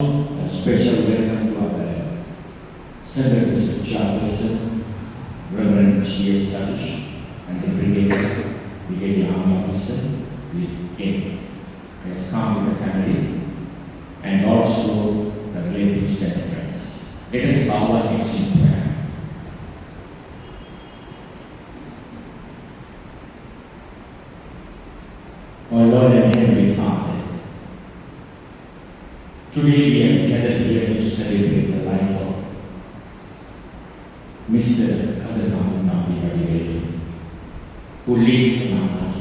A special welcome to our Center District Chairperson, Reverend T.S. Satish, and the Brigadier Army Officer, Ms. Kim, has come with the family, and also the relatives and friends. Let us bow our heads in prayer. Our Lord and Heavenly Father, today we are gathered here to celebrate the life of Mr. Kadhanam Thambi Vadivellu, who lived among us,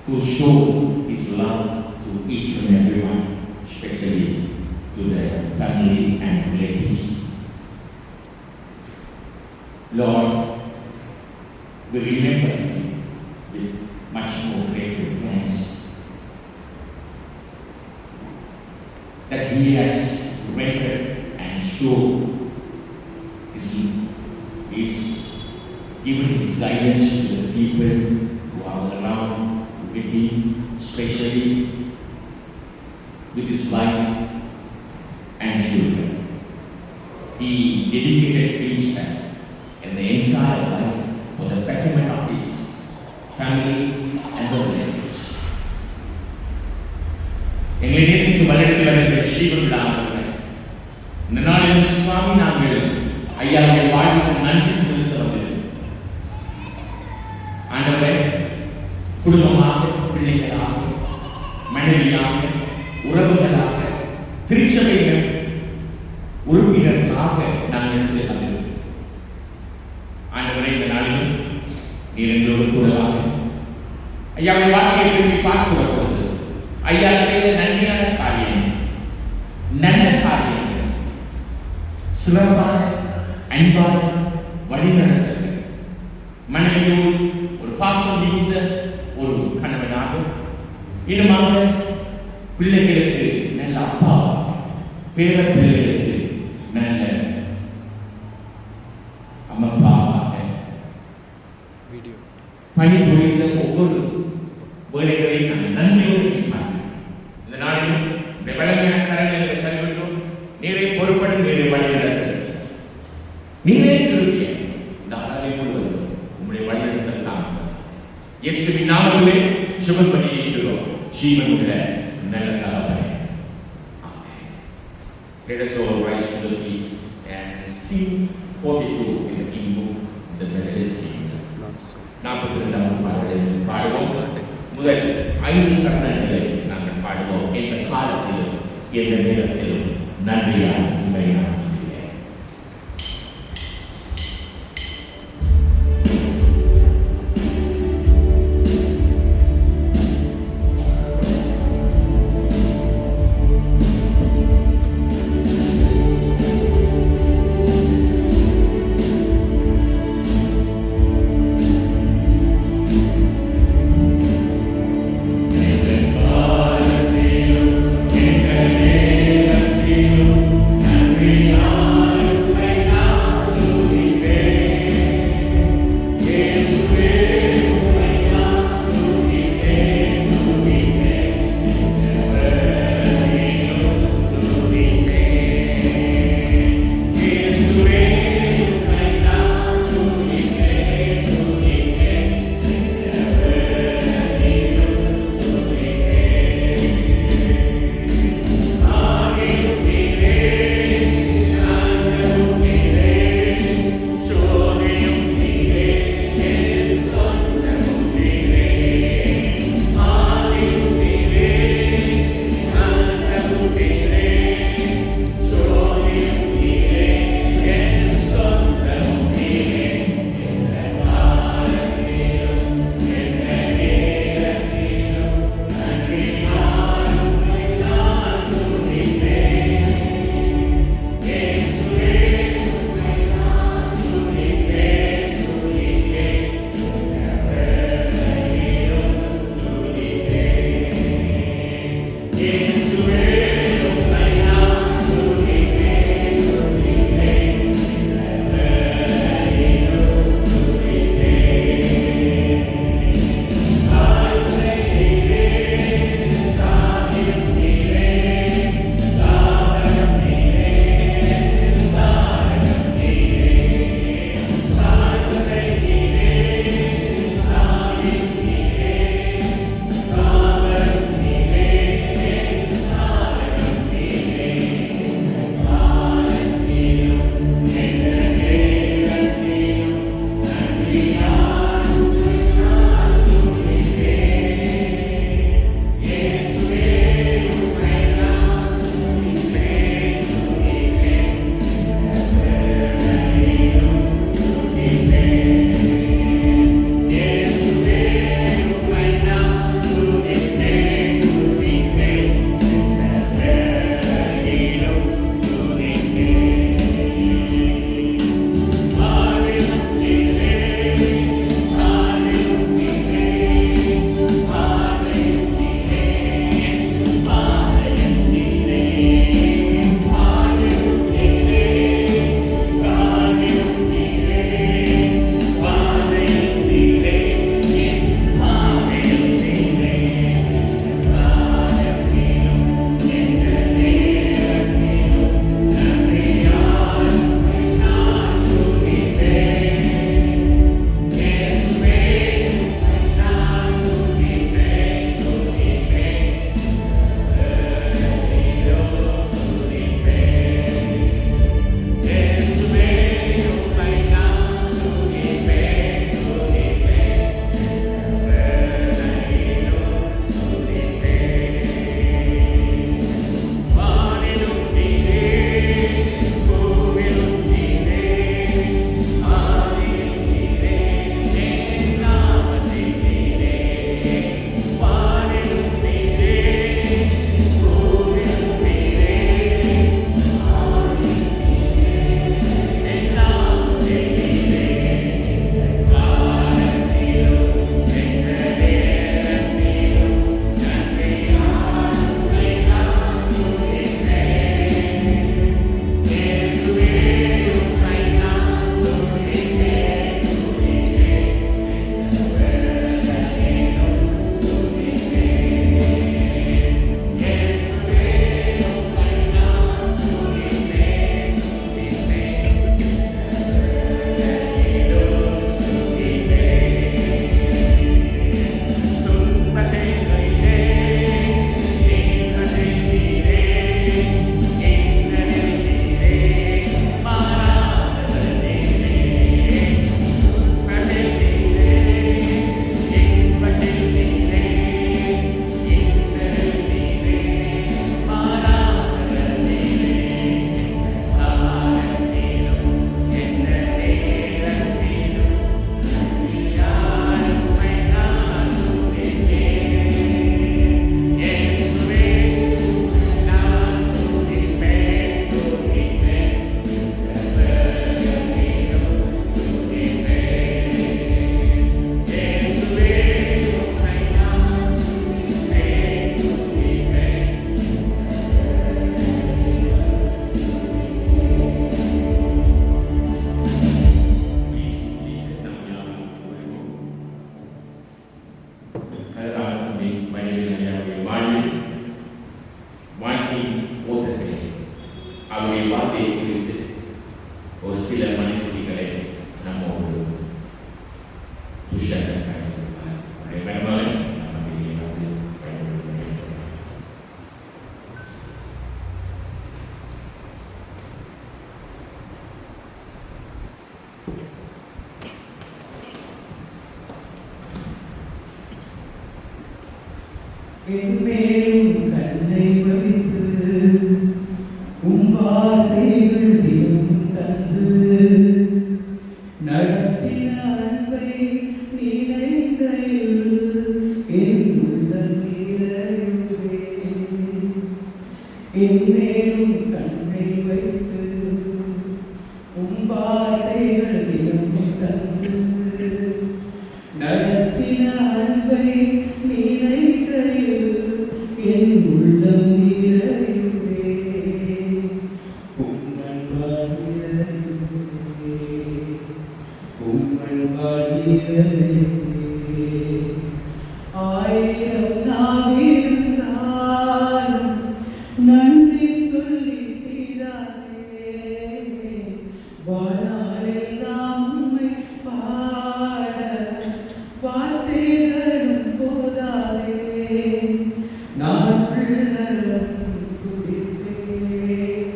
who showed his love to each and everyone, especially to their family and relatives. Lord, we remember him with much more grateful thanks that he has rendered and showed his given his guidance to the people who are around with him, especially with his wife and children. He dedicated himself and the entire life for the betterment of his family and the relatives. எங்களை நேசித்து வளர்த்து வருகிற ஜீவனுள்ளாக இந்த நாளிலும் சுவாமி நாங்கள் ஐயாவுடைய வாழ்வுக்கு நன்றி செலுத்த வந்தது. ஆண்டவரே, குடும்பமாக, பிள்ளைகளாக, மனைவியாக, உறவுகளாக, திருச்சபைகள் உறுப்பினர்களாக நாங்கள் வந்திருக்கிறோம். ஆண்டவரே, இந்த நாளிலும் நீர் எங்களோடு கூடவாக ஐயாவுடைய வாழ்க்கையை திரும்பி பார்க்கிற பொழுது ஐயா செய்த நன்மையான காரியம், நல்ல காரியங்கள், சிறப்பான அன்பான வழிநடத்தல், மனைவியோடு ஒரு பாசம் மிகுந்த ஒரு கணவனாக, இன்னுமாக பிள்ளைகளுக்கு நல்ல அப்பா, பேர பிள்ளைகளுக்கு நல்ல அம்மாவாக பணிபுரிந்த ஒவ்வொரு வேலைகளையும் நாங்கள் நன்றியோடு பார்க்கிறோம். இந்த நாளில் வளமையான கரங்களை தருகின்றோம். நீரை பொறுப்படும், நீரை வழி நடத்தும், நீரே திருப்பிய இந்த அழகை முழுவதும் உங்களுடைய வழி நடத்தலாம். இயேசுவின் நாமத்திலே ஜெபம் பண்ணி இருக்கிறோம். ஜீவனுள்ள நல்ல தகப்பனே, ஆமென். Let us all rise to the feet and sing 42 in the hymn book, the Methodist hymn. 42வது பாடலை பாடுவோம். முதல் 5 சரணங்களை நாங்கள் பாடுவோம். எந்த காலத்திலும் எந்த நேரத்திலும் நன்றியால் உண்மை நான் அவருடைய வாழ்க்கையை குறித்து ஒரு சில மணித்துளிகளை நம்மோடு துஷாரன் பயன்படுத்துவார். அவருடைய மருமகன் நமக்கு வந்து பயன்படுத்த வேண்டும். என்மேலும் கண்ணை வைத்து வார்த்தைகள் தினமும் தந்து நடத்தின அன்பை நினைக்கையில் என் உள்ளம் நிறையுதே. என்மேலும் கண்ணை வைத்து வார்த்தைகள் தினமும் தந்து நடத்தின அன்பை நினைக்கையில் என் உள்ளம் நிறையுதே. உம்மன்பால் நிறையுதே. உம்மன்பால் நிறையுதே. ஆயிரம் நாள் இருந்தாலும் நன்றி சொல்லி தீராதே. வாழ்நாளெல்லாம் உம்மை பாட வார்த்தைகளும் போதாதே. நான் உள்ளம் துடிப்பேன்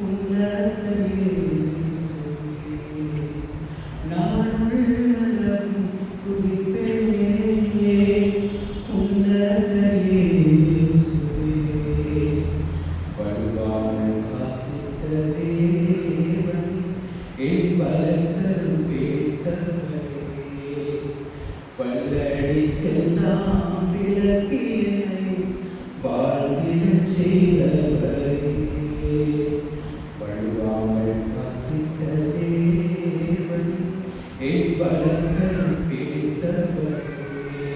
உன்னதமே இயேசுவே. நான் உள்ளம் துடிப்பேன் உன்னதமே இயேசுவே. வடுவாமல் காத்திட்ட தேவன் என் பலக்கரும் பேத்தவரே. பல்லடிக்கெல்லாம் விளக்கினை வாழ்விடச் செய்தவரே. வழுவாமல் காத்திட்ட தேவன் என் பலக்கரும் பிடித்தவரே.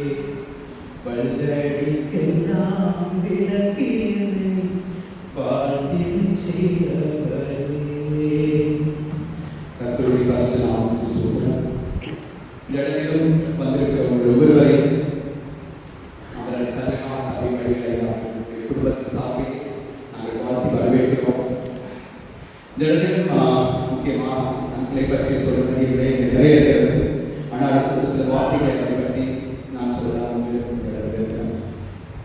பல்லடிக்கெல்லாம் விளக்கினை வாழ்விடச் செய்தவரே. கர்த்தருடைய பரிசுத்த நாமத்துக்கு ஸ்தோத்திரம். இந்த இடத்திலும் வந்திருக்கிற ஒவ்வொருவரை அவர்கள் கதையான அறிவழிகளை குடும்பத்தில் சாப்பி நாங்கள் வாழ்த்தி வரவேற்கிறோம். இந்த இடத்திலும் முக்கியமாக தங்களை பற்றி சொல்ல வேண்டிய விடயங்கள் நிறைய இருக்கிறது. ஆனால் ஒரு சில வார்த்தைகளை பற்றி நான் சொல்லலாம்.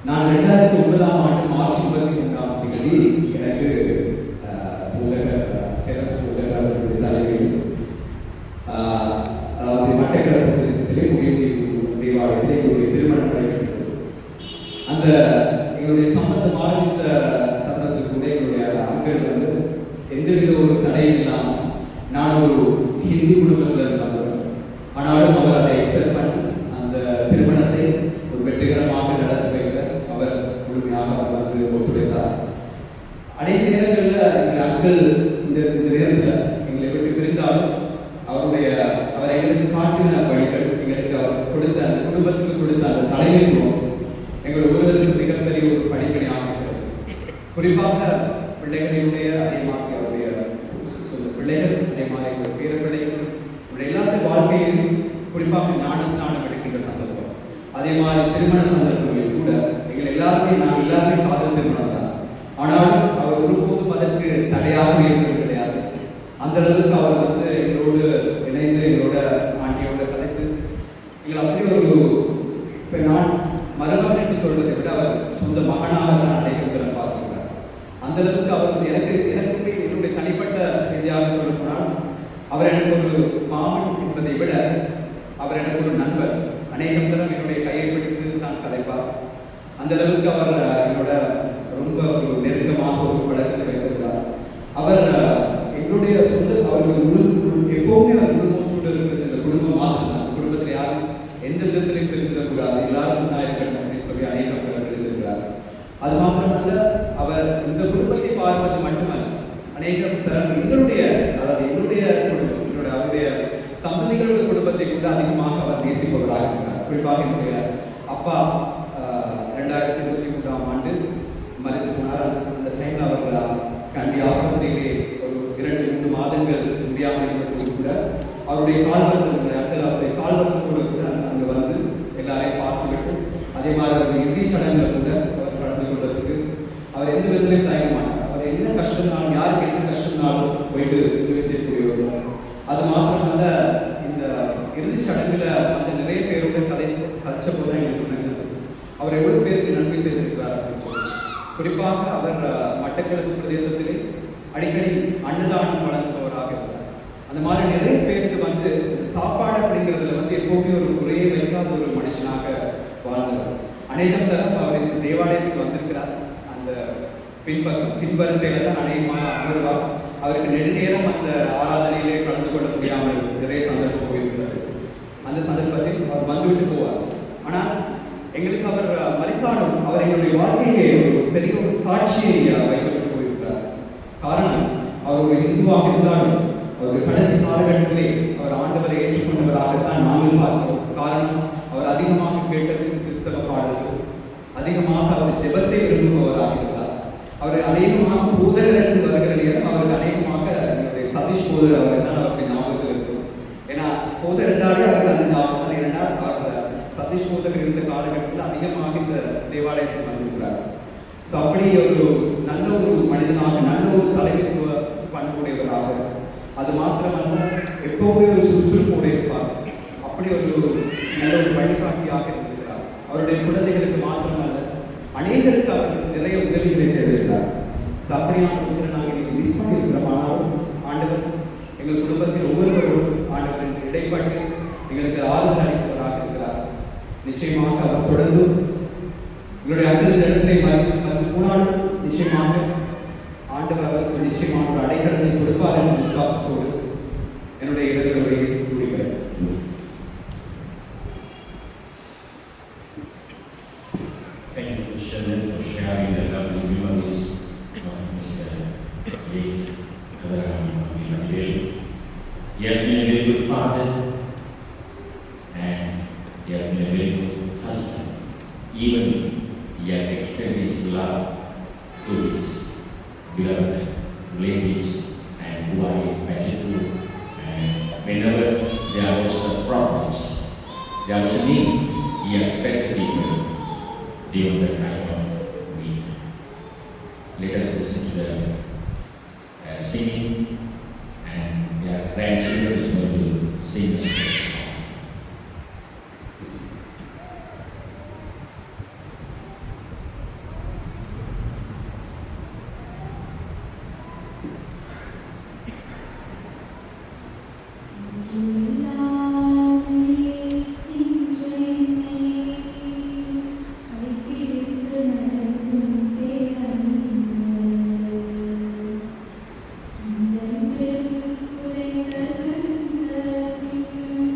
நான் 2009ஆம் ஆண்டு மார்ச் 23 எனக்கு உலக டெரஸ் உலக தலைமையில் மட்டக்களப்பு பிரதேசத்திலே தேவாலயத்திலே எங்களுடைய திருமணம் நடைபெற்றது. அந்த எங்களுடைய சம்பந்தமாக இந்த தருணத்தில் கூட எங்களுடைய அங்கிள் வந்து எந்தவித ஒரு தடையும் இல்லாமல் நான் ஒரு ஹிந்து குடும்பத்தில் இருந்தவர். ஆனாலும் அவர் அதை எக்ஸெப்ட் பண்ணி அந்த திருமணத்தை ஒரு வெற்றிகரமாக நடத்தி வைக்க அவர் முழுமையாக அவர் வந்து ஒத்துழைத்தார். அனைத்து நேரங்களில் எங்கள் அங்கிள் இந்த நேரத்தில் எங்களை விட்டு பிரிந்தாலும் அவர் எங்களுக்கு காட்டின வழிகள், எங்களுக்கு அவர் கொடுத்த அந்த குடும்பத்துக்கு கொடுத்த அந்த தலைமைத்துவம் எங்களுடைய ஒருவருக்கு மிகப்பெரிய ஒரு படிப்படியாக இருக்கிறது. குறிப்பாக பிள்ளைகளினுடைய அதேமாக அவருடைய பிள்ளைகள் அதேமாக எங்களுடைய பேர பிள்ளைகள் எல்லாருடைய வாழ்க்கையிலும் குறிப்பாக ஞானஸ்நானம் எடுக்கின்ற சந்தர்ப்பம், அதே மாதிரி திருமண சந்தர்ப்பங்களில் கூட எங்கள் எல்லாருமே நாங்கள் எல்லாருமே காதல் திருமணம் தான். ஆனாலும் அவர் ஒருபோதும் அதற்கு தடையாக இருந்தது கிடையாது. அந்த அளவுக்கு அவர் வந்து எங்களோடு இணைந்து எங்களோட ஆண்டியோட கலைத்து எங்கள் அப்படி ஒரு இப்போ நான் மருமகன் என்று சொல்வதை விட அவர் சொந்த மகனாக தான் அடைக்கிறத பார்த்துருக்கார். அந்த அளவுக்கு அவர் எனக்கு என்னுடைய தனிப்பட்ட ரீதியாக சொல்ல போனால் அவர் எனக்கு ஒரு மாமன் என்பதை விட அவர் எனக்கு ஒரு நண்பர். அநேகம் தரம் என்னுடைய கையை பிடித்து தான் கதைப்பார். அந்த அளவுக்கு அவர் என்னோட ரொம்ப ஒரு நெருக்கமாக ஒரு பழக்கத்தை வைத்திருந்தார். அவர் எங்களுடைய சொந்த அவர்கள் எப்பவுமே அவர் குடும்பத்தோடு இருக்கிறது இந்த குடும்பமாக இருந்தார். குடும்பத்தில் யாரும் எந்த விதத்திலையும் பிரிந்துவிடக்கூடாது, எல்லாரும் தான் இருக்கணும் அப்படின்னு சொல்லி அநேகம் பேர் எழுதியிருக்கிறார். அது மாத்திரமல்ல, அவர் இந்த குடும்பத்தை பார்ப்பது மட்டுமல்ல, அநேகம் எங்களுடைய அதாவது என்னுடைய குடும்பம் அவருடைய சம்பந்திகளுடைய குடும்பத்தை கூட அதிகமாக அவர் நேசிப்பவராக இருக்கிறார். குறிப்பாக என்னுடைய அப்பா 2023ஆம் ஆண்டு மறைந்து போனார். அந்த டைமில் அவர்கள் கண்டி ஆஸ்பத்திரியிலே ஒரு 2-3 மாதங்கள் முடியாமல் இருந்தபோது கூட அவருடைய அவருடைய கால்வரத்தோடு கூட அங்கே வந்து எல்லாரையும் பார்த்துவிட்டு அதே மாதிரி அவருடைய இறுதி சடங்குகளை கூட அவர் கலந்து கொள்வதற்கு அவர் எந்த விதத்திலையும் தயங்க மாட்டார். அவர் என்ன கஷ்டம் நான் யாருக்கு என்ன சொன்னாலும் போயிட்டு உதவி செய்யக்கூடியவர்கள். அது மாத்திரமல்ல, இந்த இறுதி சடங்குல அந்த நிறைய பேரோட கதைச்ச போது தான் எங்களுக்கு நினைக்கிறது அவர் எவ்வளவு பேருக்கு நன்மை செய்திருக்கிறார் அப்படின்னு சொல்லி. குறிப்பாக அவர் மட்டக்களப்பு பிரதேசத்திலே அடிக்கடி அன்னதானம் வழங்குபவராக இருந்தார். அந்த மாதிரி நிறைய பேருக்கு வந்து சாப்பாடு அப்படிங்கிறதுல வந்து எப்பவுமே ஒரு குறையை வைக்காத ஒரு மனுஷனாக வாழ்ந்தார். அநேகம் தரம் அவர் இந்த தேவாலயத்துக்கு வந்திருக்கிறார். அந்த பின்வரிசையில தான் அநேகமாக அமர்வார். அவருக்கு நெடுநேரம் அந்த ஆராதனையிலே கலந்து கொள்ள முடியாமல் நிறைய சந்தர்ப்பம் போயிருக்கிறது. அந்த சந்தர்ப்பத்தில் அவர் வந்துவிட்டு போவார். ஆனால் எங்களுக்கு அவர் மறித்தாலும் அவர் எங்களுடைய வாழ்க்கையிலே ஒரு பெரிய ஒரு சாட்சியை வைக்கப்பட்டு போயிருக்கிறார். காரணம், அவர் ஒரு இந்துவாக இருந்தாலும் அவருடைய கடைசி காலகட்டத்திலே அவர் ஆண்டவரை ஏற்றுக்கொண்டவராகத்தான் நாங்கள் பார்த்தோம். காரணம், அவர் அதிகமாக கேட்டது கிறிஸ்தவ பாடல்கள், அதிகமாக அவர் ஜெபத்தை விரும்புபவராக இருந்தார். அவர் அநேகமாக போதகர் என்று வருகிற நேரம் அவருக்கு அநேகமாக என்னுடைய சதீஷ் போதர் அவர் தான் அவருக்கு ஞாபகத்தில் இருக்கும். ஏன்னா போதர் என்றாலே அவருக்கு அந்த ஞாபகம். ஏனென்றால் அவர் சதீஷ் போதகர் இருந்த காலகட்டத்தில் அதிகமாக இந்த தேவாலயத்தில் வந்திருக்கிறார். ஸோ அப்படி ஒரு நல்ல ஒரு மனிதனாக, நல்ல ஒரு தலைமைத்துவ பண்புடையவராக, அது மாத்திரமல்ல எப்பவுமே ஒரு சுறுசுறுப்போடு இருப்பார். அப்படி ஒரு நல்ல ஒரு வழிகாட்டியாக இருந்திருக்கிறார். அவருடைய குழந்தைகளுக்கு மாத்திரமல்ல அநேகருக்கு அவர் நிறைய உதவிகளை செய்திருக்கிறார். அப்படியான நாங்கள் இன்னைக்கு மிஸ் பண்ணியிருக்கிறோம். ஆனாலும் ஆண்டவர் எங்கள் குடும்பத்தில் ஒவ்வொருவரும் ஆண்டவர் இடைப்பட்டு எங்களுக்கு ஆறுதல் அளிப்பவராக இருக்கிறார். நிச்சயமாக அவர் தொடர்ந்து எங்களுடைய அன்பின் இடத்தை வந்து போனாலும் நிச்சயமாக ஆண்டவர் அவருக்கு நிச்சயமாக ஒரு அடைக்கலத்தை கொடுப்பார் என்ற விசுவாசத்தோடு என்னுடைய இரவுகளை முடிக்கிறேன். Thank you, Shannon, for sharing the lovely memories of Mr. late Kadarram Abdul. He has been a very good father and he has been a very good husband. Even he has extended his love to his beloved relatives and who are attached to. And whenever there was problems, there was a need, he has fed people during the time of need. Let us listen to the singing, and their grandchildren is going to sing a special song. Thank you.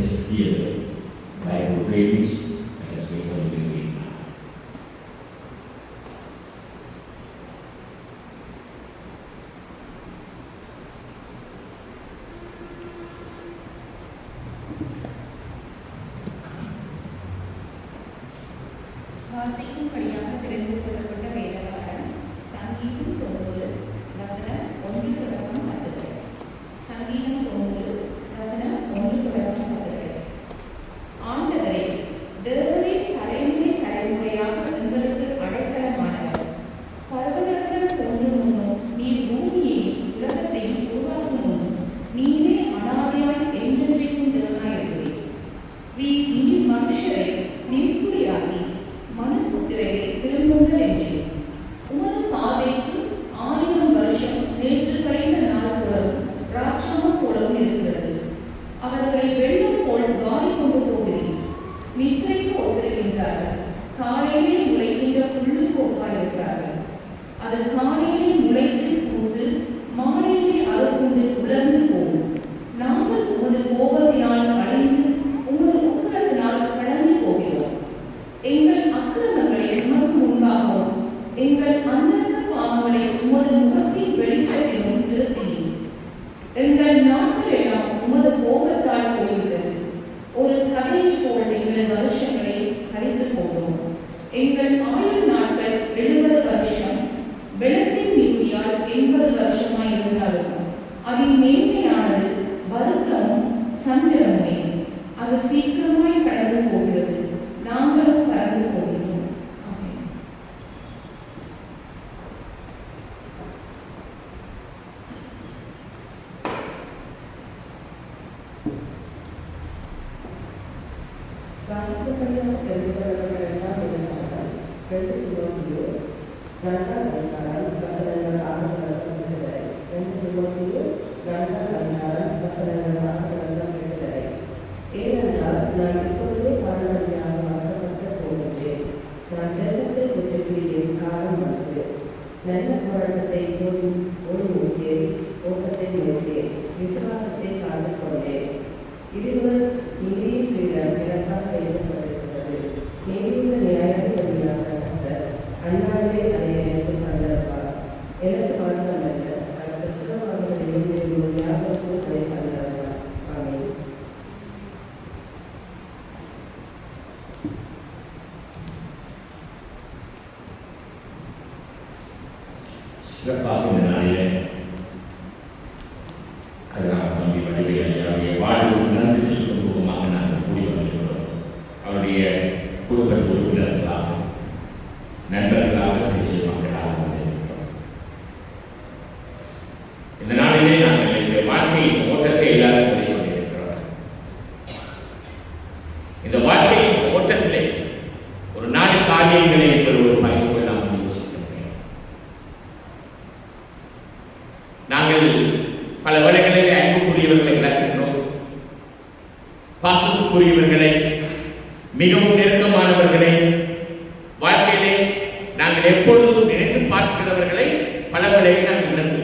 us hear Bible readings. Let us wait for the reading now. வாசிக்கும்படியாக தெரிந்து கொள்ளப்பட்ட வேதவாரம் சங்கீதம் 90 வசனம் 1 தொடக்கம் 10 வரை. சங்கீதம் 90 வசனம் 1 தொடக்கம் 10 வரை. ஆண்டவரே, தேவரே தலைமுறை தலைமுறையாக எங்களுக்கு அடைக்கலமானவர். பர்வதங்கள் தோன்றும் முன்னும் நீர் பூமியை உலகத்தையும் உருவாக்கும் முன்னும் நீரே அனாதையாய் என்றென்றைக்கும் தேவனாயிருக்கிறீர். நீர் மனுஷரை நீர்த்துளியாக்கி மனுபுத்திரரை திரும்புங்கள் என்றேன். உமது பாதைக்கு 1000 வருஷம் நேற்று கழிந்த நாள் போலவும் ராட்சமம் போலவும் இருக்கிறது. அவர்களை வெள்ளம் போல் வாரி கொண்டு போகிறேன். நித்திரைக்கு ஒத்திருக்கின்றார்கள். காலையிலே முளைக்கின்ற புல்லுக்கு ஒப்பாயிருக்கிறார்கள். அது காலையிலே முளைத்து பூத்து மாலையிலே அறுப்புண்டு உலர்ந்து போகும். நாங்கள் உமது கோபத்தினால் அழிந்து உமது உக்கிரத்தினால் கடந்து போகிறோம். எங்கள் அக்கிரமங்களை உமக்கு முன்பாகவும் எங்கள் அந்தரங்க பாவங்களை உமது முகத்தின் வெளிச்சத்திலும் திருத்தினீர். எங்கள் நாட்கள் எல்லாம் உமது கோபத்தால் போய்விட்டது. ஒரு கதையை போல் எங்கள் வருஷங்களை கழித்து போனோம். எங்கள் ஆயுள் நாட்கள் 70 வருஷம், வெள்ளத்தின் மிகுதியால் 80 வருஷமாய் இருந்தாலும் அதன் மேன்மையானது வருத்தமும் சஞ்சலமுமே. அது சீக்கிரமாய் கடந்து போகிறது. நாங்களும் பறந்து போகிறோம். ஆமென். வாசிக்கப்படியாக தெரிந்து கொள்ளப்பட்ட 2ஆம் வேதவாரம் 2 தீமோத்தேயு 2ஆம் அதிகாரம் வசனங்கள் 6 தொடக்கம் 8 வரை. 2 தீமோத்தேயு 2ஆம் அதிகாரம் வசனங்கள் 6 தொடக்கம் 8 வரை. ஏனென்றால் நான் இப்பொழுதே பாடவழியாக வாக்கப்பட்டு போகின்றேன். நான் தேசத்தை விட்டு பிரியும் காலம் வந்து நல்ல போராட்டத்தை ஓடி முடித்தேன், ஓட்டத்தை முடித்தேன், விசுவாசத்தை காத்து கொண்டேன். இருவர் நீதியை பீடம் இலக்காக எழுதப்பட்டிருக்கிறது. நீதியுள்ள நியாயாதிபதியாக கர்த்தர் அந்நாளிலே அதை எனக்கு தந்தருவார். எனக்கு மாத்திரமல்ல, கர்த்தர் சிறவாளர்களையும் ஞாபகத்தும் அதை தந்தருவார். ஆமென். சிறப்பாக இந்த நாளிலே கருணாக தம்பி வடிவையாருடைய வாழ்வு நன்றி செலுத்தும் முகமாக நாங்கள் கூடி வந்திருக்கிறோம். அவருடைய குடும்ப உறுப்பினர்களாக நண்பர்களாக தேசிய மக்களாக வந்திருக்கிறோம். இந்த நாளிலே நாங்கள் எங்களுடைய வாழ்க்கையின் ஓட்டத்தை எல்லாரும் கூடி கொண்டிருக்கிறோம். இந்த வாழ்க்கையின் ஓட்டத்திலே ஒரு நாடு காரியங்களை என்பது ஒரு பயந்து கொள்ளாமல் யோசிக்கிறேன். நாங்கள் பல வேளைகளில் அன்புக்குரியவர்களை விளக்குகிறோம், பாசத்துக்குரியவர்களை, மிகவும் நெருக்கமானவர்களை, வாழ்க்கையிலே நாங்கள் எப்பொழுதும் நினைத்து பார்க்கிறவர்களை பல வேளைகளில் நாங்கள் இழந்து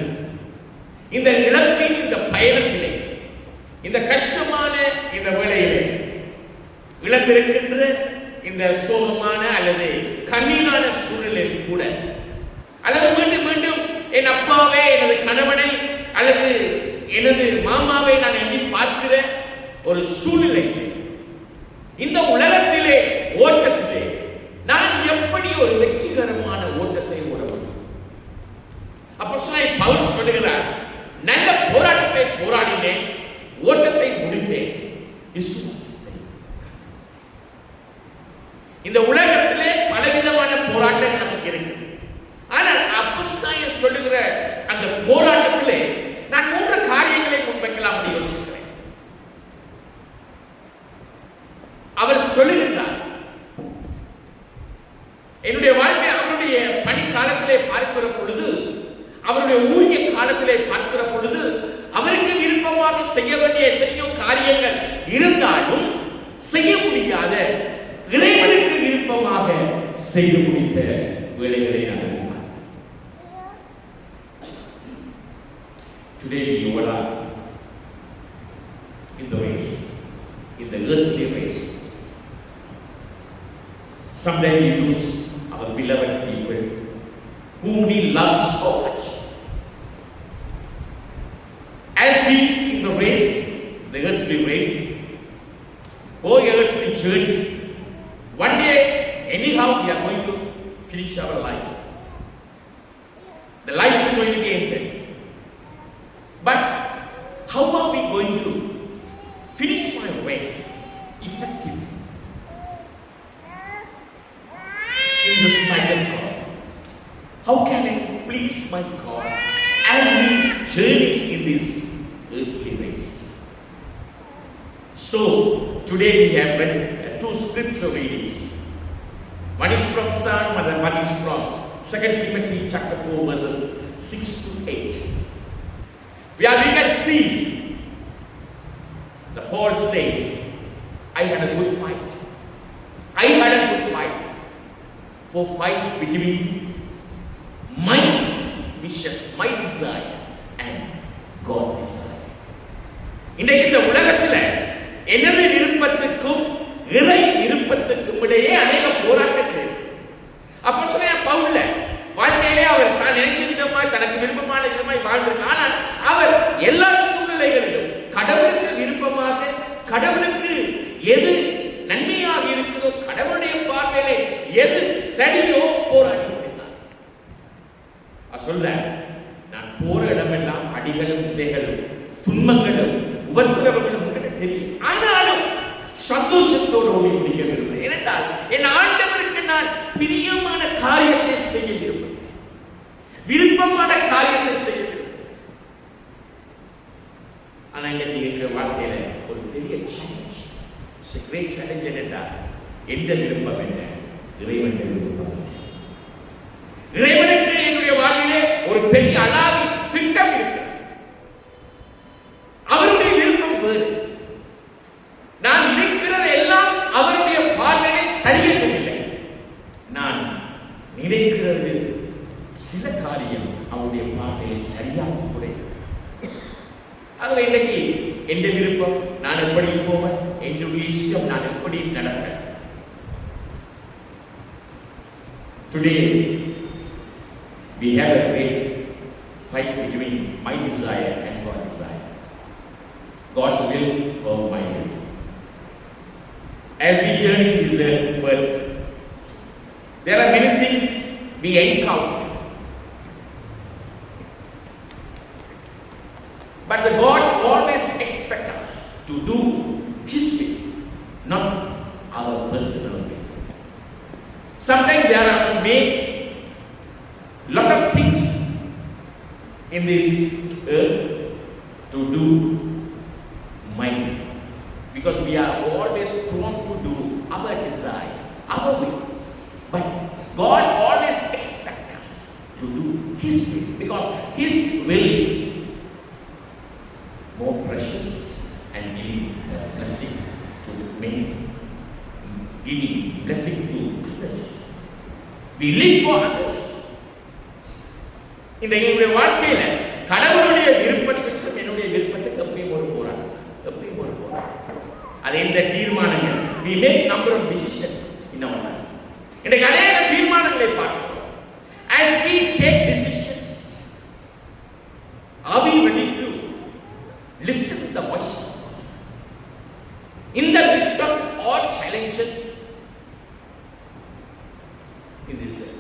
இந்த இழப்பின் இந்த பயணத்திலே இந்த கஷ்டமான இந்த வேளையிலே இழந்திருக்கின்ற இந்த சோகமான அல்லது கண்ணீரான சூழலில் கூட அல்லது மீண்டும் மீண்டும் என் அப்பாவை, எனது கணவனை அல்லது எனது மாமாவை நான் எண்ணி பார்க்கிற ஒரு சூழ்நிலை, இந்த உலகத்திலே ஓட்டத்திலே நான் எப்படி ஒரு வெற்றிகரமான ஓட்டத்தை ஓட முடியும்? அப்போஸ்தலன் பவுல் சொல்லுகிறார், நல்ல போராட்டத்தை போராடினேன், ஓட்டத்தை முடித்தேன், விசுவாசத்தை. இந்த உலகத்திலே பலவிதமான போராட்டங்கள் நமக்கு இருக்கு. ஆனால் அப்போஸ்தலன் சொல்லுகிற அந்த போராட்டத்திலே நான் 3 காரியங்களை முன்வைக்கலாம் என்று யோசிக்கிறேன். அவர் சொல்லுகிறார், என்னுடைய வாழ்க்கை அவருடைய பணி காலத்திலே பார்க்கிற பொழுது, அவருடைய ஊழிய காலத்திலே பார்க்கிற பொழுது அவருக்கு விருப்பமாக செய்ய வேண்டிய எத்தனையோ காரியங்கள் இருந்தாலும் செய்ய முடியாத, இறைவனுக்கு விருப்பமாக செய்து முடித்த வேலைகளை நான் அறிவார். Today we all are in the race, in in the earthly race. Someday we lose our beloved people whom we love so much. As we in the race, the earthly race, earthly journey, one day anyhow we are going to finish our life. The life is going to be ended. But how are we going to finish my race effectively in the sight of God? How can I please my God as we journey in this earthly race? So today we have read two scripture readings. One is from Psalm and one is from 2 Timothy chapter 4 verses 6 to 8. Where we can see the Paul says, I had a good fight. I had a good fight. For fight between my wishes, my desire and God's desire. இன்றைக்கு இந்த உலகத்தில் எனது விருப்பத்துக்கும் இறை விருப்பத்துக்கும் இடையே அநேக போராட்டங்கள். அப்போஸ்தலனாகிய பவுல் வாழ்க்கையிலே அவர் தான் நினைச்ச விதமாய் தனக்கு விருப்பமான விதமாய் வாழ்ந்திருக்கிறார். ஆனால் அவர் எல்லா சூழ்நிலைகளிலும் கடவுளுக்கு விருப்பமாக, கடவுளுக்கு எது நன்மையாக இருக்குதோ, கடவுளுடைய பார்வையிலே எது சரியோ போராடி முடித்தார். சொல்ற நான் போற இடமெல்லாம் அடிகளும் உதைகளும் துன்பங்களும் உபத்திரவங்களும் உங்கள்கிட்ட தெரியும். ஆனாலும் சந்தோஷத்தோடு ஓடி முடிக்க விரும்புகிறேன். ஏனென்றால் என் ஆண்டவருக்கு நான் பிரியமான காரியத்தை செய்ய விரும்புகிறேன், விருப்பமான காரியத்தை செய்ய விரும்புகிறேன். ஆனா இன்னைக்கு எங்க வாழ்க்கையில ஒரு பெரிய சேலஞ்ச், கிரேட் சேலஞ்ச் என்னென்றால் எந்த விருப்பம் என்ன, இறைவன் விருப்பம் என்ன. இறைவனுக்கு என்னுடைய வாழ்விலே ஒரு பெரிய அலாதி திட்டம் இருக்கு. அவருடைய விருப்பம் வேறு. நான் நினைக்கிறது எல்லாம் அவருடைய பார்வையை சரியவில்லை. நான் நினைக்கிறது சில காரியம் அவருடைய பார்வையை சரியாக உடையும். ஆகவே இன்னைக்கு எந்த விருப்பம், நான் எப்படி போவேன், என்னுடைய இஷ்டம், நான் எப்படி நடப்பேன். Today we have a great fight between my desire and God's desire. God's will or my will. As we journey in this world, there are many things we encounter. But the God always expects us to do His will, not our personal will. Sometimes there are made lot of things in this earth to do my will, because we are always prone to do our desire, our will. But God always expects us to do His will, because His will is more precious and giving blessing to many, giving blessing to others. We live for others. இந்த என்னுடைய வாழ்க்கையில கடவுளுடைய விருப்பத்துக்கு என்னுடைய விருப்பத்துக்கு எப்பயும் ஒரு போராட்டம், எப்பயும் ஒரு போராட்டம். அது இந்த தீர்மானங்கள், we make number of decisions in our life. இன்றைக்கு அநேக தீர்மானங்களை பார்க்கிறோம். As we take decisions, are we ready to listen to the voice in the midst of all challenges in this world?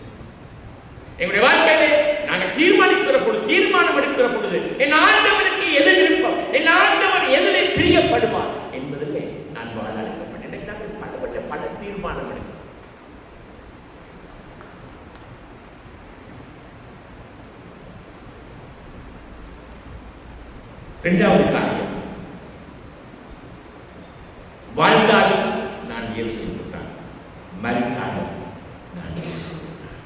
எங்களுடைய வாழ்க்கையிலே நாங்கள் தீர்மானம் எடுக்கிற பொழுது என் ஆண்டவருக்கு எது விருப்பம், என் ஆண்டவர் எதிலே பிரியப்படுவார் என்பதிலே நான் வாழ அழைக்கப்பட்டேன். நாங்கள் பல தீர்மானம் எடுக்கிறோம். இரண்டாவது காரியம், வாழ்ந்தாலும் நான் இயேசுவுக்குத்தான், மரித்தாலும் நான் இயேசுவுக்குத்தான்.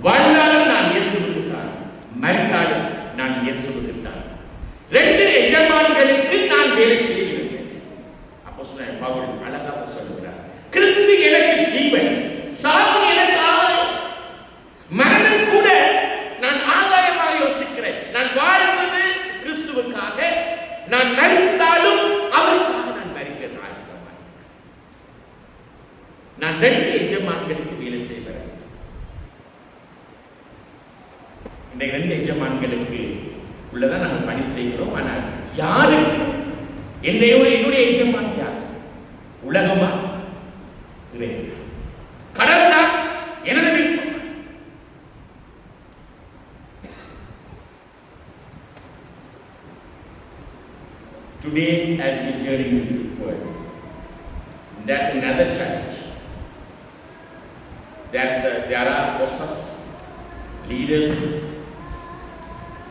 வாழ்ந்தாலும் நான் இயேசுவுக்குத்தான், மரித்தாலும் நான் இயேசுவுக்குத்தான். ரெண்டு எஜமான்களுக்கு நான் வேலை செய்கிறேன். அப்போஸ்தலன் பவுல் அழகாக சொல்கிறார், கிறிஸ்து எனக்கு ஜீவன், சாவு எனக்கு ஆதாயம். மரணம் கூட நான் ஆதாயமாக யோசிக்கிறேன். நான் வாழ்வது கிறிஸ்துவுக்காக, நான் மரித்தாலும் அவருக்காக நான் மரிக்கிறேன். நான் 2 எஜமான்களுக்கு வேலை செய்வேன். இந்த 2 எஜமான்களுக்கு உள்ளதான் நாங்கள் பணி செய்கிறோம். ஆனால் யாருக்கு என்னுடைய எஜமான் யார்? உலகமா? கடவுள் தான் எனது விருப்பம். Today, as we journey in this world, there's another challenge. There are bosses, leaders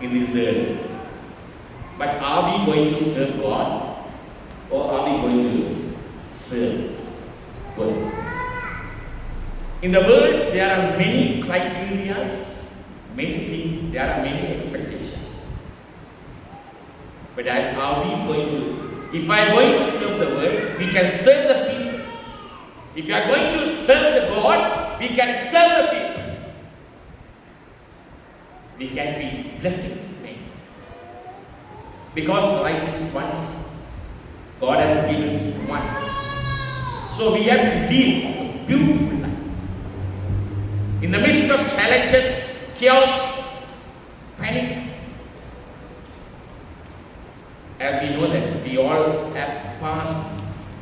in this earth. But are we going to serve God, or are we going to serve world? In the world, there are many criteria, many things, there are many expectations. But as are we going to, if I am going to serve the world, we can serve the people. If you are going to serve the God, we can serve the people. We can be blessing. Because life is once. God has given us once. So we have to live a beautiful life. In the midst of challenges, chaos, panic, as we know that we all have passed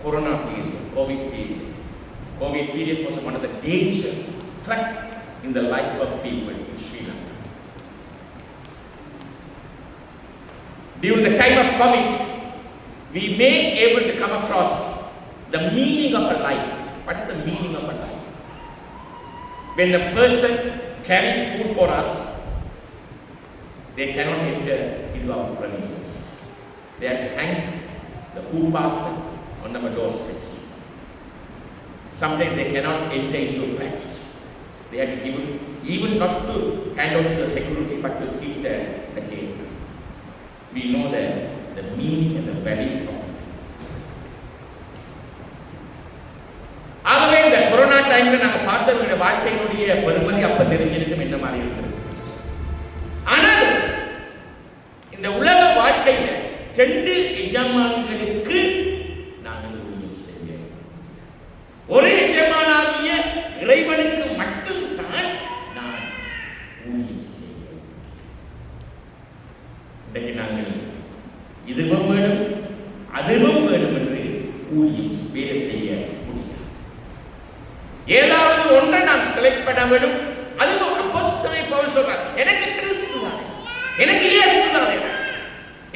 Corona period, COVID period. COVID period was one of the danger, threat in the life of people in Sri Lanka. During the time of COVID, we may able to come across the meaning of a life. What is the meaning of a life? When the person carried food for us, they cannot enter into our premises. They have to hang the food parcel on our doorsteps. Sometimes they cannot enter into flats. They have to give it, even not to hand over to the security, but to keep the gate. We know the meaning and the value of life. ஆகவே இந்த corona டைம்ல நாங்க பார்த்தவங்க வாழ்க்கையினுடைய பெருமதி அப்ப தெரிஞ்சிருக்கும் என்ன மாதிரி இருக்கிறது. ஆனால் இந்த உலக வாழ்க்கையில 2 எஜமான்களுக்கு நாங்கள் ஊழியம் செய்ய, ஒரே எஜமானாகிய இறைவனுக்கு மட்டும்தான் நான் ஊழியம் செய்ய. இன்றைக்கு நாங்கள் இதுவும் வேணும் அதுவும் வேணும் என்று ஊழியம் வேலை செய்ய முடியாது. ஏதாவது ஒன்றை நாம் செலக்ட் பண்ண வேண்டும். அதுவும் அப்போஸ்தலனை பவுல் சொல்றார், எனக்கு கிறிஸ்து தான், எனக்கு இயேசு தான்,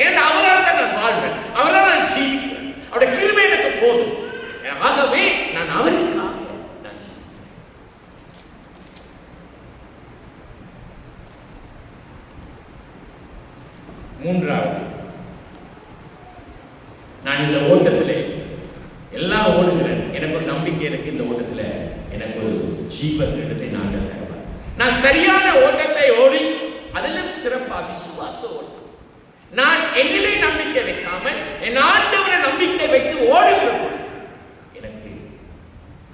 எனக்கு அவரால் தான் நான் வாழ்வேன், அவரால் நான் ஜீவிக்கிறேன், அவருடைய கிருபை எனக்கு போதும், ஆகவே நான் அவருக்காக நான் ஜீவிக்கிறேன். மூன்றாவது, நான் இந்த ஓட்டத்திலே எல்லாம் ஓடுகிறேன், எனக்கு ஒரு நம்பிக்கை இருக்கு, இந்த ஓட்டத்தில் எனக்கு ஒரு ஜீவன் இடத்தை நான் தருவேன். நான் சரியான ஓட்டத்தை ஓடி அதிலும் சிறப்பாக விசுவாச ஓட்டம், நான் என்னிலே நம்பிக்கை வைக்காமல் என் ஆண்டவரை நம்பிக்கை வைத்து ஓடுகிறோம். எனக்கு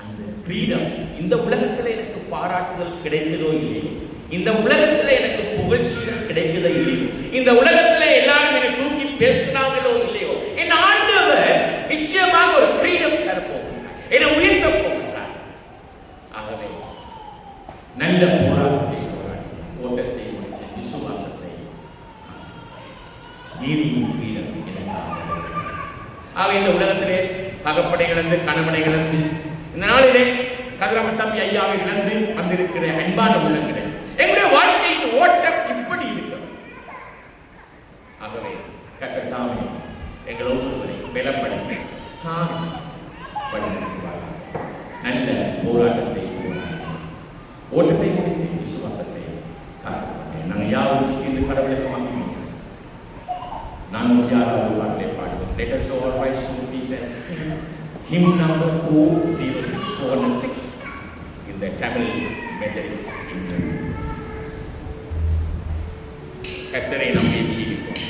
அந்த ஃப்ரீடம், இந்த உலகத்தில் எனக்கு பாராட்டுதல் கிடைத்ததோ இல்லையோ, இந்த உலகத்தில் எனக்கு புகழ்ச்சிகள் கிடைத்ததோ இல்லையோ, இந்த உலகத்தில் எல்லாரும் என்னை தூக்கி பேசினாங்களோ இல்லையோ, என் ஆண்டவர் நிச்சயமாக ஒரு ஃப்ரீடம் தரப்போகிறார், என்னை உயர்த்த போகிறார். ஆகவே நல்ல போராட்டத்தை போராடி ஓட்டத்தை முடித்த விசுவாசத்தை நீதியின் ஃப்ரீடம் எனக்கு. ஆக இந்த உலகத்திலே தகப்படை இழந்து கணவனை இழந்து இந்த நாளிலே கதிரம தம்பி ஐயாவை இழந்து வந்திருக்கிற அன்பான உள்ளங்களே, எங்களுடைய வாழ்க்கையின் ஓட்டம் இப்படி இருக்கும். ஆகவே கர்த்தர் தாமே எங்கள் ஒவ்வொருவரை பலப்படுத்தி தான் படித்திருக்கிறார். நல்ல போராட்டத்தை ஓட்டத்தை முடித்து விசுவாசத்தை காட்டுகிறேன். நாங்கள் யாரும் சேர்ந்து கடவுளுக்கு வாங்கினோம். நான் யாராவது பாட்டை பாடுவோம். Let us all rise to feet and sing hymn number 4064 in the Tamil Methodist hymn. கர்த்தரை நம்பி ஜீவிப்போம்.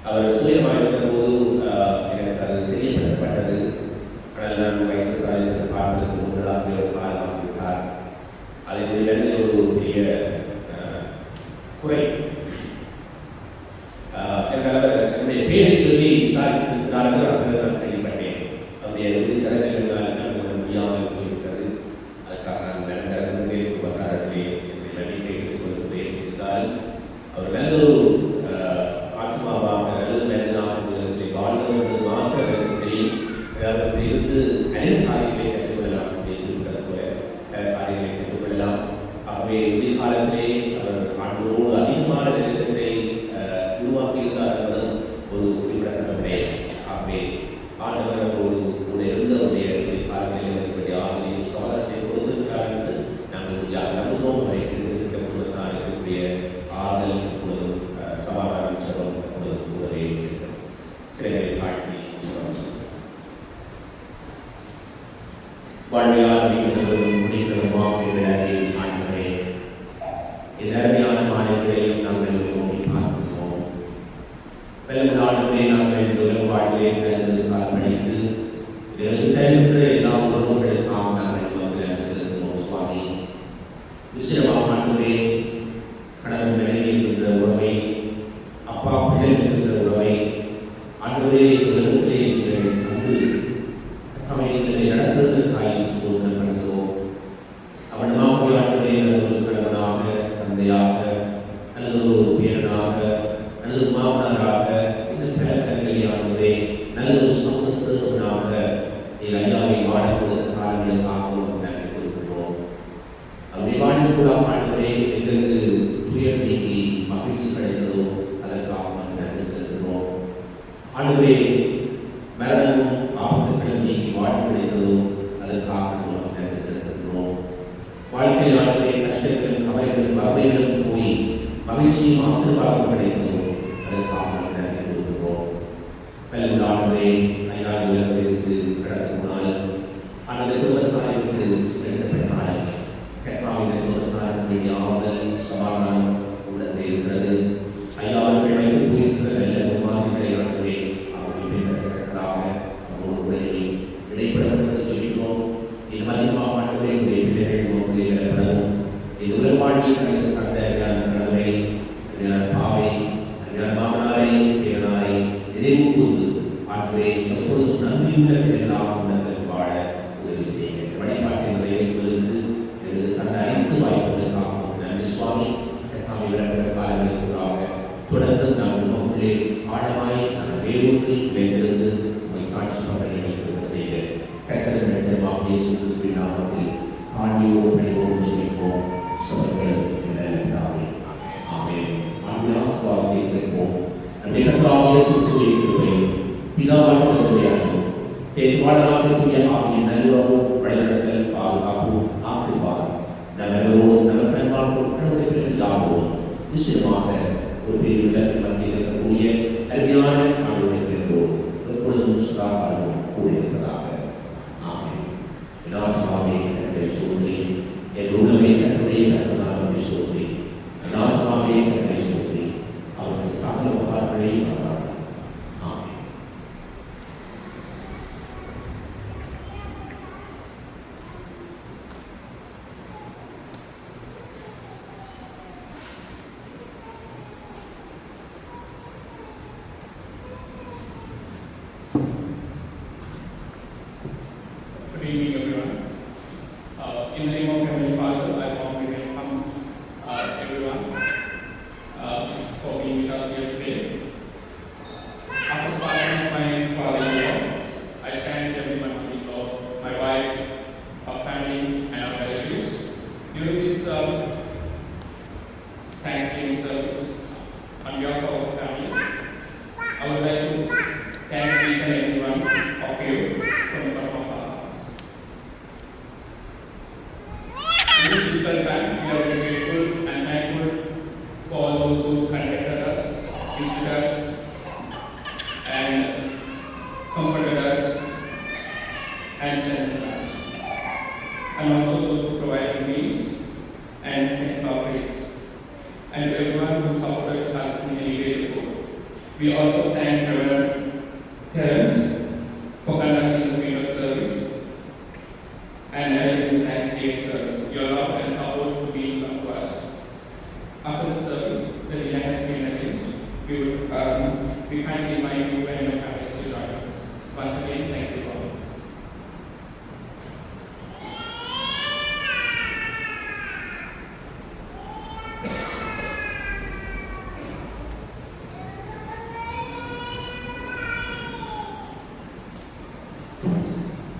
அவர் மாணவர்கள் இருந்து அனைத்து காரியங்களை கற்றுக்கொள்ளலாம் அப்படின்னு இருக்கிறது போல பல காரியங்களை கற்றுக்கொள்ளலாம். ஆகவே எதிர்காலத்திலே அவர் ஆண்டோடு அதிகமான நெருக்கத்தை உருவாக்கியிருந்தார் என்பதும் ஒரு குறிப்பிடத்தக்க விடயம். ஆகவே ஆண்டவரோடு கூட இருந்தவருடைய எதிர்காலத்தில் இருக்கக்கூடிய ஆறுதலையும் சவாலத்தையும் கொடுத்திருக்கிறார் என்று நாங்கள் யார் நம்புவோம் வைத்து இருக்கக்கூடியதான் இருக்கக்கூடிய ஆறுதல் இப்பொழுது சமாதான ஜெபம் இப்பொழுது கூடவே இருக்கிறோம். சிலைகளை காட்டி வாழ்வையால் முடிக்கிறோமாக ஆண்டவரே இதற்கான மாநிலங்களையும் நாங்கள் நோக்கி பார்க்கிறோம். ஆண்டவரே நாங்கள் இந்த உலக வாழ்விலே தெரிந்திருக்கால் படித்து தருகின்ற எல்லா உறவுகளுக்காக நாங்கள் மக்கள் செலுத்துவோம். சுவாமி விசேஷமாக ஆண்டவரே கடவுள் நிலையில் இருக்கின்ற உறவை அப்பா பிள்ளை இருக்கின்ற உறவை ஆண்டவரே உலகத்திலே நீங்கள் அங்கு அமைதிகளை நடத்துவதற்காக சூழ்நிலை பண்ணுகிறோம். அவனமாக ஆண்டவரே நல்ல ஒரு கணவனாக தந்தையாக நல்ல ஒரு பேரனாக நல்ல மாமனாராக இந்த பழக்கங்களை ஆண்டவரே நல்ல ஒரு சமூக சேவனாக ஐயாவை வாழக்கூடிய காலங்களுக்காகவும் நன்றி கொடுக்கிறோம். அப்படி வாழ்ந்து கூட ஆண்டவரே எங்களுக்கு துயர் நீங்கி மகிழ்ச்சி கிடைத்ததோ அதற்காக நன்றி செலுத்துகிறோம். ஆண்டவரே மரணமும் ஆபத்துக்களும் நீங்கி வாழ்வு கிடைத்ததோ அதற்காக நன்றி செலுத்துகிறோம். வாழ்க்கையில் ஆண்டவரே கஷ்டங்களும் கவலைகளும் வறுமைகளும் போய் மகிழ்ச்சியும் ஆசீர்வாதம் கிடைத்ததோ அதற்காக நன்றி கொடுக்கிறோம். பல்வேறு ஆண்டவரே ஐயா உலகத்திற்கு கடந்து போனாலும் அந்த குடும்பத்தாருக்கு ரெண்டு பெண்ணாலும் கற்றாவித குடும்பத்தாருக்கு ஆறுதல் சமாதானம் உள்ளது இருக்கிறது. ஐயாவர்கள் வைத்து போயிருக்கிற நல்ல முன்மாதிரிகளை ஆண்டவரே அவர்கள் பின்பற்றத்தக்கதாக நம்மோடு இடைப்படப்பட்டு சொல்லிக்கிறோம். இது மதியமாக ஆண்டவரே உடைய பிள்ளைகள் நோக்கிலே விடப்படவும் இது உலக வாழ்வில் தனது தந்த கடவுளை பாவை மாமனாரை பேரனாரை நினைவு கூர்ந்து ஆண்டவரே எப்பொழுதும் நன்றியுடன் எல்லாம் உன்னதத்தில் வாழ உதவி செய்யுங்கள். வழிபாட்டை நிறைவேற்றுவதற்கு தந்த அனைத்து வாய்ப்புகளுக்காக நன்றி சுவாமி. கர்த்தாவை விளக்கிற காலங்களுக்காக தொடர்ந்து நாம் உங்களுடைய ஆழமாய் நாங்கள் வேரூன்றி வைத்திருந்து உங்களை சாட்சி பகல் செய்ய கர்த்தரின் செல்வாக இயேசு கிறிஸ்துவின் நாமத்தில் ஆண்டியோடு பணிவோடு சொல்லிப்போம். சபைகள் எல்லாமே ஆமென். ஆண்டியா சுவாமியை கேட்போம். நம்முடைய கர்த்தராகிய இயேசு கிறிஸ்துவின் கிருபை பிதாவாகிய தேவனுடையதும் தேவனாகிய ஆவியின் நல்லுறவும் வழிநடத்தல் பாதுகாப்பும் ஆசீர்வாதம் நம்மளோடும் நம்ம கண்காணிப்பு கடவுளுக்கு யாவோம் நிச்சயமாக ஒரு பெரிய விளக்கு மத்தியில் இருக்கக்கூடிய அருமையான ஆண்டவர்களோடு எப்பொழுதும் சதாகாலமும் கூடியிருப்பதாக. ஆமென். எல்லாத்துமாவே கர்த்தரை ஸ்தோத்திரி. என் உள்ளமே கர்த்தருடைய கர்த்தனாலும் ஸ்தோத்திரி. எல்லாத்துமாவே கர்த்தரை ஸ்தோத்திரி. அவர் சகல உபகாரங்களையும் வந்தார். ஆமென். Good evening, everyone. In the name of Heavenly Father, I warmly welcome everyone for being with us here today. After passing my father-in-law, I stand everyone of my wife, our family, and our relatives. During this Thanksgiving service, on behalf of our family, I would like to thank each and every one of you from the bottom of our hearts. In this difficult time, we are very grateful and thankful for all those who contacted us, visited us, and comforted us and strengthened us, and also those who provided meals and sent our prayers, and to everyone who supported us in any way. We also thank Reverend Terence for conducting the funeral service and helping the Thanksgiving service. Your love and support will be welcome to us. After the service, the dinner has been arranged. We kindly invite you and your families to join us. Once again, thank you.